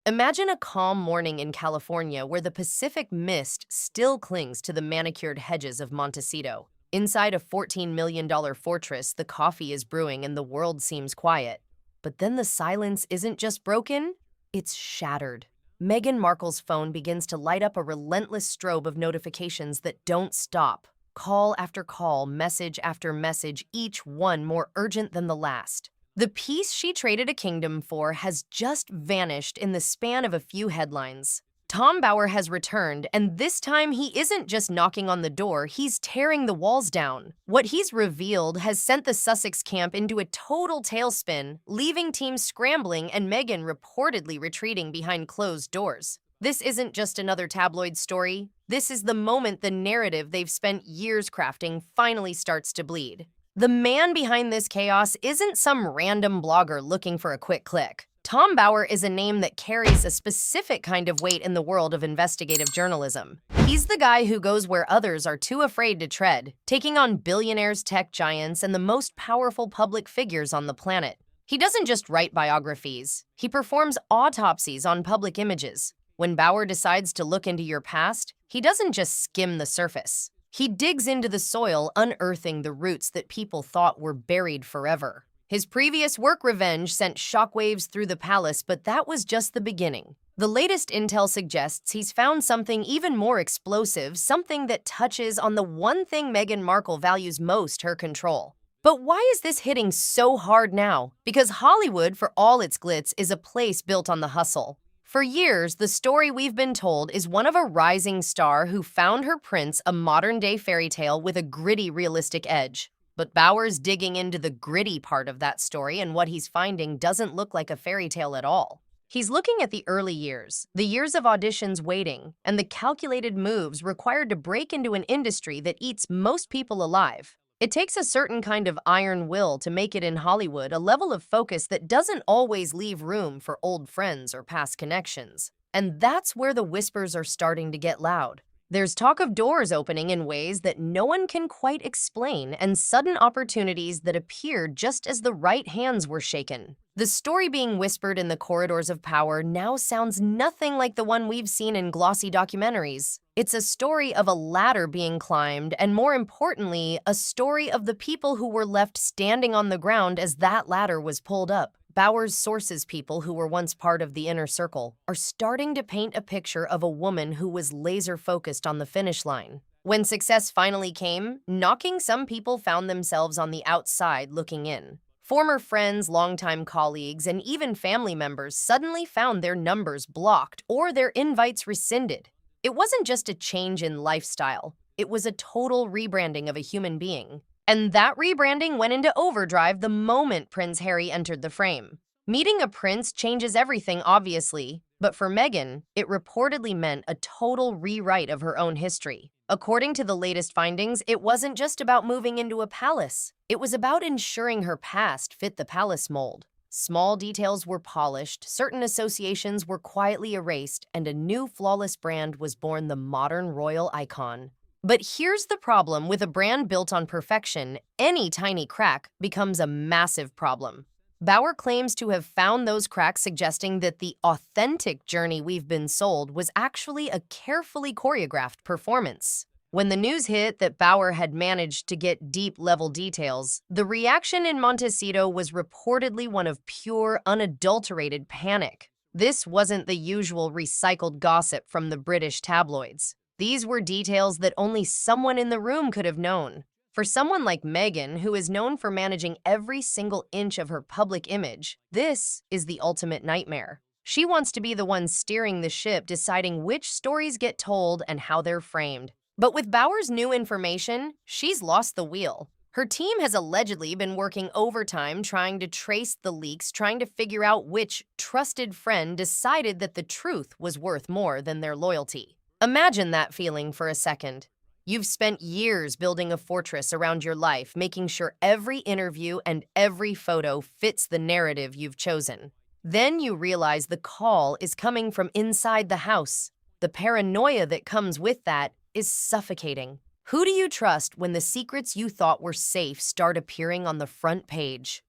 Imagine a calm morning in California where the Pacific mist still clings to the manicured hedges of Montecito. Inside a $14 million fortress, the coffee is brewing and the world seems quiet. But then the silence isn't just broken, it's shattered. Meghan Markle's phone begins to light up a relentless strobe of notifications that don't stop. Call after call, message after message, each one more urgent than the last. The peace she traded a kingdom for has just vanished in the span of a few headlines. Tom Bower has returned, and this time he isn't just knocking on the door, he's tearing the walls down. What he's revealed has sent the Sussex camp into a total tailspin, leaving teams scrambling and Meghan reportedly retreating behind closed doors. This isn't just another tabloid story. This is the moment the narrative they've spent years crafting finally starts to bleed. The man behind this chaos isn't some random blogger looking for a quick click. Tom Bower is a name that carries a specific kind of weight in the world of investigative journalism. He's the guy who goes where others are too afraid to tread, taking on billionaires, tech giants, and the most powerful public figures on the planet. He doesn't just write biographies. He performs autopsies on public images. When Bower decides to look into your past, he doesn't just skim the surface. He digs into the soil, unearthing the roots that people thought were buried forever. His previous work, Revenge, sent shockwaves through the palace, but that was just the beginning. The latest intel suggests he's found something even more explosive, something that touches on the one thing Meghan Markle values most, her control. But why is this hitting so hard now? Because Hollywood, for all its glitz, is a place built on the hustle. For years, the story we've been told is one of a rising star who found her prince, a modern-day fairy tale with a gritty, realistic edge. But Bower's digging into the gritty part of that story, and what he's finding doesn't look like a fairy tale at all. He's looking at the early years, the years of auditions waiting, and the calculated moves required to break into an industry that eats most people alive. It takes a certain kind of iron will to make it in Hollywood, a level of focus that doesn't always leave room for old friends or past connections. And that's where the whispers are starting to get loud. There's talk of doors opening in ways that no one can quite explain, and sudden opportunities that appeared just as the right hands were shaken. The story being whispered in the corridors of power now sounds nothing like the one we've seen in glossy documentaries. It's a story of a ladder being climbed, and more importantly, a story of the people who were left standing on the ground as that ladder was pulled up. Bower's sources, people who were once part of the inner circle, are starting to paint a picture of a woman who was laser-focused on the finish line. When success finally came, knocking, some people found themselves on the outside looking in. Former friends, longtime colleagues, and even family members suddenly found their numbers blocked or their invites rescinded. It wasn't just a change in lifestyle, it was a total rebranding of a human being. And that rebranding went into overdrive the moment Prince Harry entered the frame. Meeting a prince changes everything, obviously, but for Meghan, it reportedly meant a total rewrite of her own history. According to the latest findings, it wasn't just about moving into a palace. It was about ensuring her past fit the palace mold. Small details were polished, certain associations were quietly erased, and a new flawless brand was born, the modern royal icon. But here's the problem with a brand built on perfection: any tiny crack becomes a massive problem. Bower claims to have found those cracks, suggesting that the authentic journey we've been sold was actually a carefully choreographed performance. When the news hit that Bower had managed to get deep-level details, the reaction in Montecito was reportedly one of pure, unadulterated panic. This wasn't the usual recycled gossip from the British tabloids. These were details that only someone in the room could have known. For someone like Meghan, who is known for managing every single inch of her public image, this is the ultimate nightmare. She wants to be the one steering the ship, deciding which stories get told and how they're framed. But with Bower's new information, she's lost the wheel. Her team has allegedly been working overtime trying to trace the leaks, trying to figure out which trusted friend decided that the truth was worth more than their loyalty. Imagine that feeling for a second. You've spent years building a fortress around your life, making sure every interview and every photo fits the narrative you've chosen. Then you realize the call is coming from inside the house. The paranoia that comes with that is suffocating. Who do you trust when the secrets you thought were safe start appearing on the front page?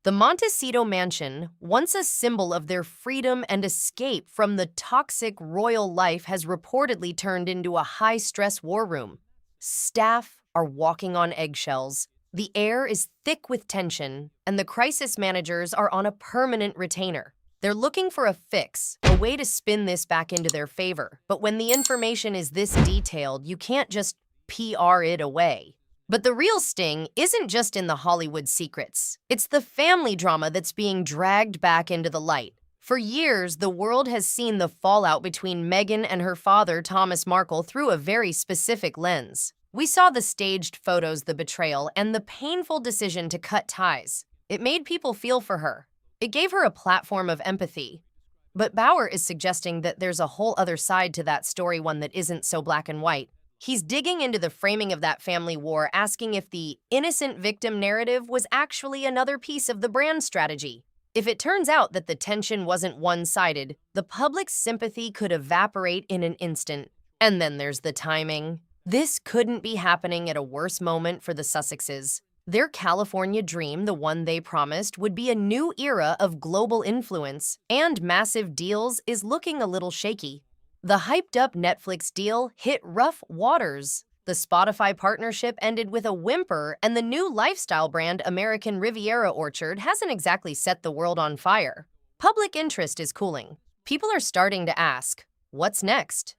The Montecito mansion, once a symbol of their freedom and escape from the toxic royal life, has reportedly turned into a high-stress war room. Staff are walking on eggshells. The air is thick with tension, and the crisis managers are on a permanent retainer. They're looking for a fix, a way to spin this back into their favor. But when the information is this detailed, you can't just PR it away. But the real sting isn't just in the Hollywood secrets. It's the family drama that's being dragged back into the light. For years, the world has seen the fallout between Meghan and her father, Thomas Markle, through a very specific lens. We saw the staged photos, the betrayal, and the painful decision to cut ties. It made people feel for her. It gave her a platform of empathy. But Bauer is suggesting that there's a whole other side to that story, one that isn't so black and white. He's digging into the framing of that family war, asking if the innocent victim narrative was actually another piece of the brand strategy. If it turns out that the tension wasn't one-sided, the public's sympathy could evaporate in an instant. And then there's the timing. This couldn't be happening at a worse moment for the Sussexes. Their California dream, the one they promised, would be a new era of global influence and massive deals, is looking a little shaky. The hyped-up Netflix deal hit rough waters. The Spotify partnership ended with a whimper, and the new lifestyle brand American Riviera Orchard hasn't exactly set the world on fire. Public interest is cooling. People are starting to ask, what's next?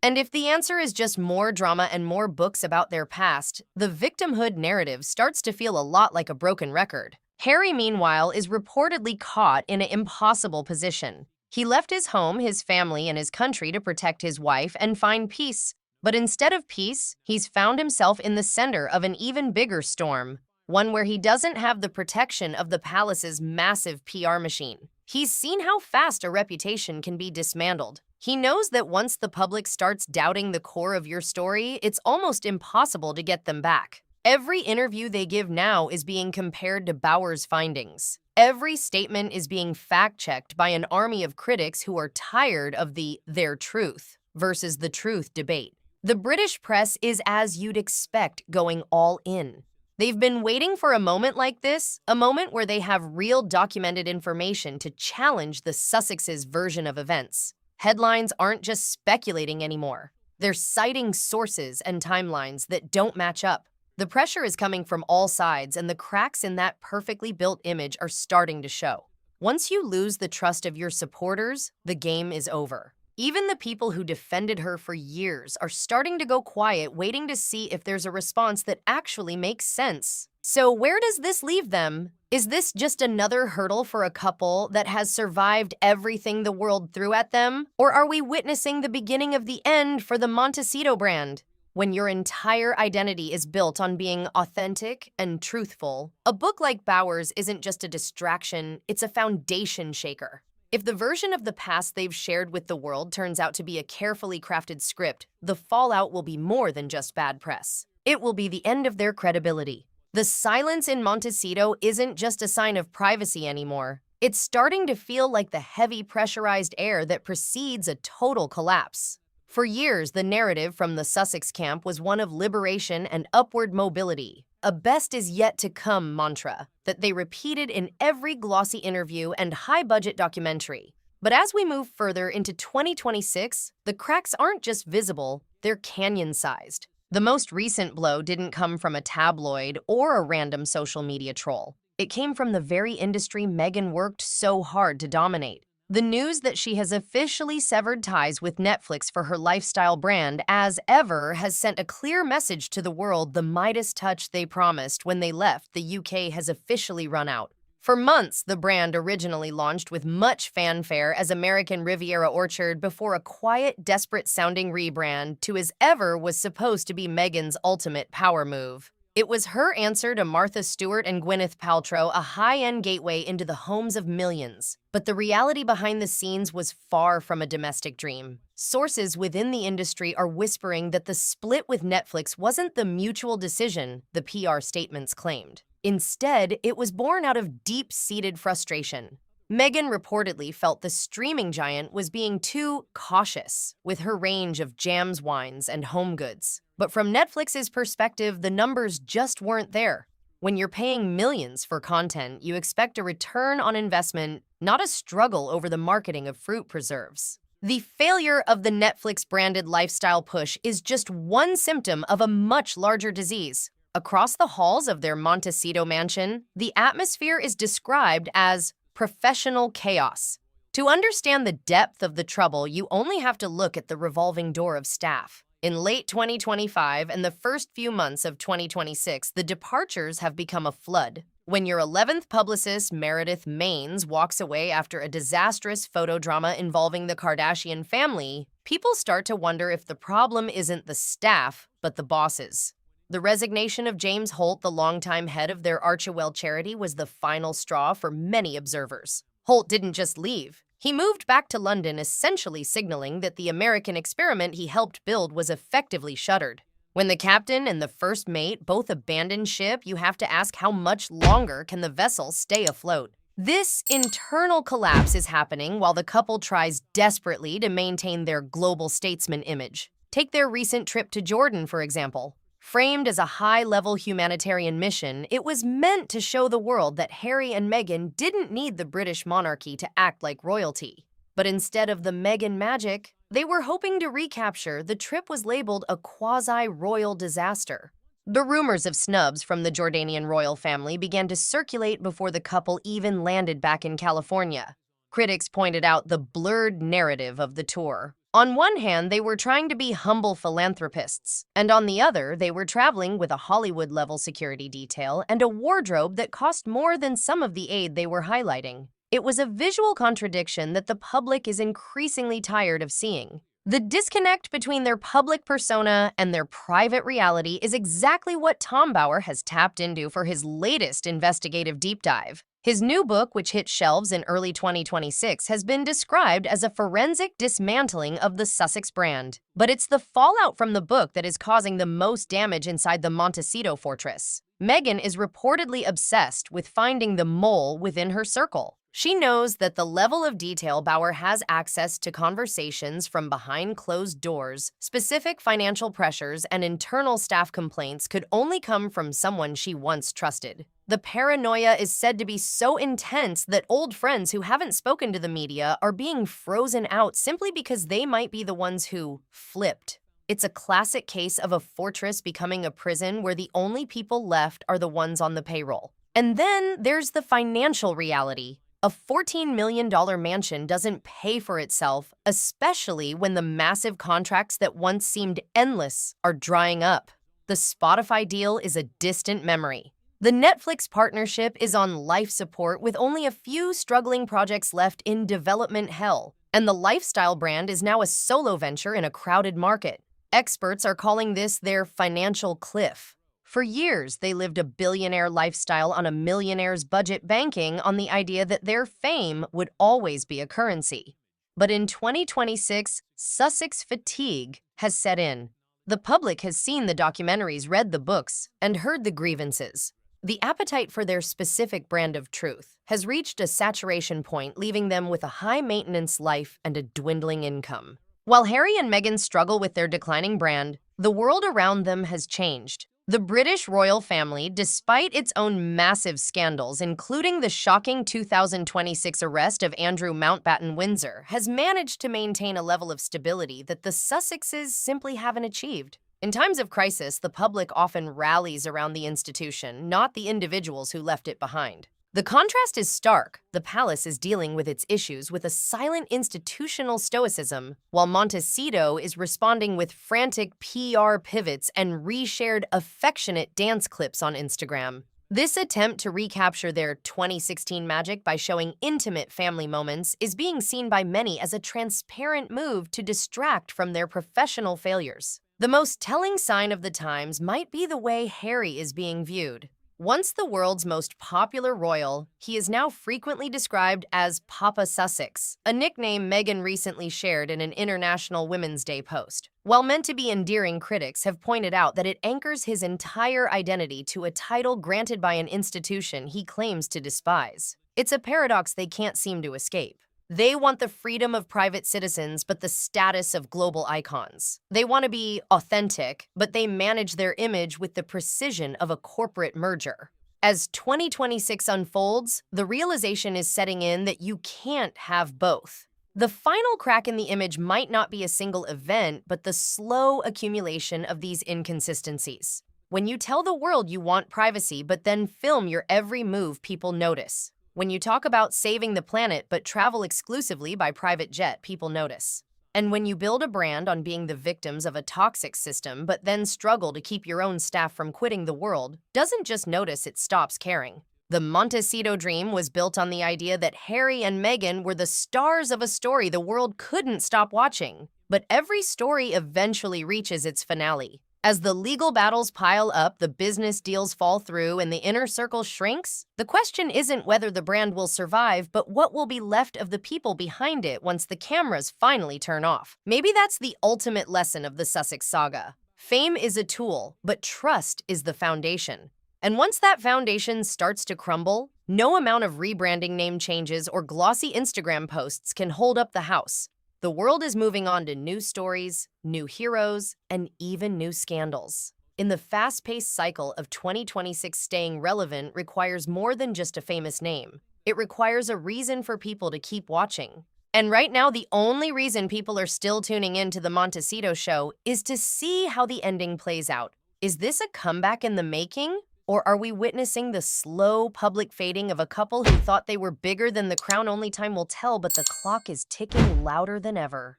And if the answer is just more drama and more books about their past, the victimhood narrative starts to feel a lot like a broken record. Harry, meanwhile, is reportedly caught in an impossible position. He left his home, his family, and his country to protect his wife and find peace. But instead of peace, he's found himself in the center of an even bigger storm, one where he doesn't have the protection of the palace's massive PR machine. He's seen how fast a reputation can be dismantled. He knows that once the public starts doubting the core of your story, it's almost impossible to get them back. Every interview they give now is being compared to Bauer's findings. Every statement is being fact-checked by an army of critics who are tired of the "their truth" versus the truth debate. The British press is, as you'd expect, going all in. They've been waiting for a moment like this, a moment where they have real documented information to challenge the Sussexes' version of events. Headlines aren't just speculating anymore. They're citing sources and timelines that don't match up. The pressure is coming from all sides, and the cracks in that perfectly built image are starting to show. Once you lose the trust of your supporters, the game is over. Even the people who defended her for years are starting to go quiet, waiting to see if there's a response that actually makes sense. So where does this leave them? Is this just another hurdle for a couple that has survived everything the world threw at them? Or are we witnessing the beginning of the end for the Montecito brand? When your entire identity is built on being authentic and truthful, a book like Bauer's isn't just a distraction, it's a foundation shaker. If the version of the past they've shared with the world turns out to be a carefully crafted script, the fallout will be more than just bad press. It will be the end of their credibility. The silence in Montecito isn't just a sign of privacy anymore. It's starting to feel like the heavy pressurized air that precedes a total collapse. For years, the narrative from the Sussex camp was one of liberation and upward mobility, a best is yet to come mantra that they repeated in every glossy interview and high-budget documentary. But as we move further into 2026, the cracks aren't just visible, they're canyon-sized. The most recent blow didn't come from a tabloid or a random social media troll. It came from the very industry Meghan worked so hard to dominate. The news that she has officially severed ties with Netflix for her lifestyle brand as ever has sent a clear message to the world: the Midas touch they promised when they left the UK has officially run out. For months, the brand originally launched with much fanfare as American Riviera Orchard before a quiet, desperate-sounding rebrand to as ever was supposed to be Meghan's ultimate power move. It was her answer to Martha Stewart and Gwyneth Paltrow, a high-end gateway into the homes of millions. But the reality behind the scenes was far from a domestic dream. Sources within the industry are whispering that the split with Netflix wasn't the mutual decision the PR statements claimed. Instead, it was born out of deep-seated frustration. Meghan reportedly felt the streaming giant was being too cautious with her range of jams, wines, and home goods. But from Netflix's perspective, the numbers just weren't there. When you're paying millions for content, you expect a return on investment, not a struggle over the marketing of fruit preserves. The failure of the Netflix-branded lifestyle push is just one symptom of a much larger disease. Across the halls of their Montecito mansion, the atmosphere is described as professional chaos. To understand the depth of the trouble, you only have to look at the revolving door of staff. In late 2025 and the first few months of 2026, the departures have become a flood. When your 11th publicist, Meredith Maines, walks away after a disastrous photo drama involving the Kardashian family, people start to wonder if the problem isn't the staff, but the bosses. The resignation of James Holt, the longtime head of their Archewell charity, was the final straw for many observers. Holt didn't just leave. He moved back to London, essentially signaling that the American experiment he helped build was effectively shuttered. When the captain and the first mate both abandon ship, you have to ask how much longer can the vessel stay afloat. This internal collapse is happening while the couple tries desperately to maintain their global statesman image. Take their recent trip to Jordan, for example. Framed as a high-level humanitarian mission, it was meant to show the world that Harry and Meghan didn't need the British monarchy to act like royalty. But instead of the Meghan magic they were hoping to recapture, the trip was labeled a quasi-royal disaster. The rumors of snubs from the Jordanian royal family began to circulate before the couple even landed back in California. Critics pointed out the blurred narrative of the tour. On one hand, they were trying to be humble philanthropists, and on the other, they were traveling with a Hollywood-level security detail and a wardrobe that cost more than some of the aid they were highlighting. It was a visual contradiction that the public is increasingly tired of seeing. The disconnect between their public persona and their private reality is exactly what Tom Bauer has tapped into for his latest investigative deep dive. His new book, which hit shelves in early 2026, has been described as a forensic dismantling of the Sussex brand. But it's the fallout from the book that is causing the most damage inside the Montecito fortress. Meghan is reportedly obsessed with finding the mole within her circle. She knows that the level of detail Bauer has access to conversations from behind closed doors, specific financial pressures, and internal staff complaints could only come from someone she once trusted. The paranoia is said to be so intense that old friends who haven't spoken to the media are being frozen out simply because they might be the ones who flipped. It's a classic case of a fortress becoming a prison where the only people left are the ones on the payroll. And then there's the financial reality. A $14 million mansion doesn't pay for itself, especially when the massive contracts that once seemed endless are drying up. The Spotify deal is a distant memory. The Netflix partnership is on life support with only a few struggling projects left in development hell. And the lifestyle brand is now a solo venture in a crowded market. Experts are calling this their financial cliff. For years, they lived a billionaire lifestyle on a millionaire's budget, banking on the idea that their fame would always be a currency. But in 2026, Sussex fatigue has set in. The public has seen the documentaries, read the books, and heard the grievances. The appetite for their specific brand of truth has reached a saturation point, leaving them with a high-maintenance life and a dwindling income. While Harry and Meghan struggle with their declining brand, the world around them has changed. The British royal family, despite its own massive scandals, including the shocking 2026 arrest of Andrew Mountbatten Windsor, has managed to maintain a level of stability that the Sussexes simply haven't achieved. In times of crisis, the public often rallies around the institution, not the individuals who left it behind. The contrast is stark. The palace is dealing with its issues with a silent institutional stoicism, while Montecito is responding with frantic PR pivots and reshared affectionate dance clips on Instagram. This attempt to recapture their 2016 magic by showing intimate family moments is being seen by many as a transparent move to distract from their professional failures. The most telling sign of the times might be the way Harry is being viewed. Once the world's most popular royal, he is now frequently described as Papa Sussex, a nickname Meghan recently shared in an International Women's Day post. While meant to be endearing, critics have pointed out that it anchors his entire identity to a title granted by an institution he claims to despise. It's a paradox they can't seem to escape. They want the freedom of private citizens, but the status of global icons. They want to be authentic, but they manage their image with the precision of a corporate merger. As 2026 unfolds, the realization is setting in that you can't have both. The final crack in the image might not be a single event, but the slow accumulation of these inconsistencies. When you tell the world you want privacy, but then film your every move, people notice. When you talk about saving the planet, but travel exclusively by private jet, people notice. And when you build a brand on being the victims of a toxic system, but then struggle to keep your own staff from quitting the world, doesn't just notice, it stops caring. The Montecito dream was built on the idea that Harry and Meghan were the stars of a story the world couldn't stop watching. But every story eventually reaches its finale. As the legal battles pile up, the business deals fall through, and the inner circle shrinks, the question isn't whether the brand will survive, but what will be left of the people behind it once the cameras finally turn off. Maybe that's the ultimate lesson of the Sussex saga. Fame is a tool, but trust is the foundation. And once that foundation starts to crumble, no amount of rebranding, name changes, or glossy Instagram posts can hold up the house. The world is moving on to new stories, new heroes, and even new scandals. In the fast-paced cycle of 2026, staying relevant requires more than just a famous name. It requires a reason for people to keep watching. And right now, the only reason people are still tuning in to the Montecito show is to see how the ending plays out. Is this a comeback in the making? Or are we witnessing the slow public fading of a couple who thought they were bigger than the crown? Only time will tell, but the clock is ticking louder than ever.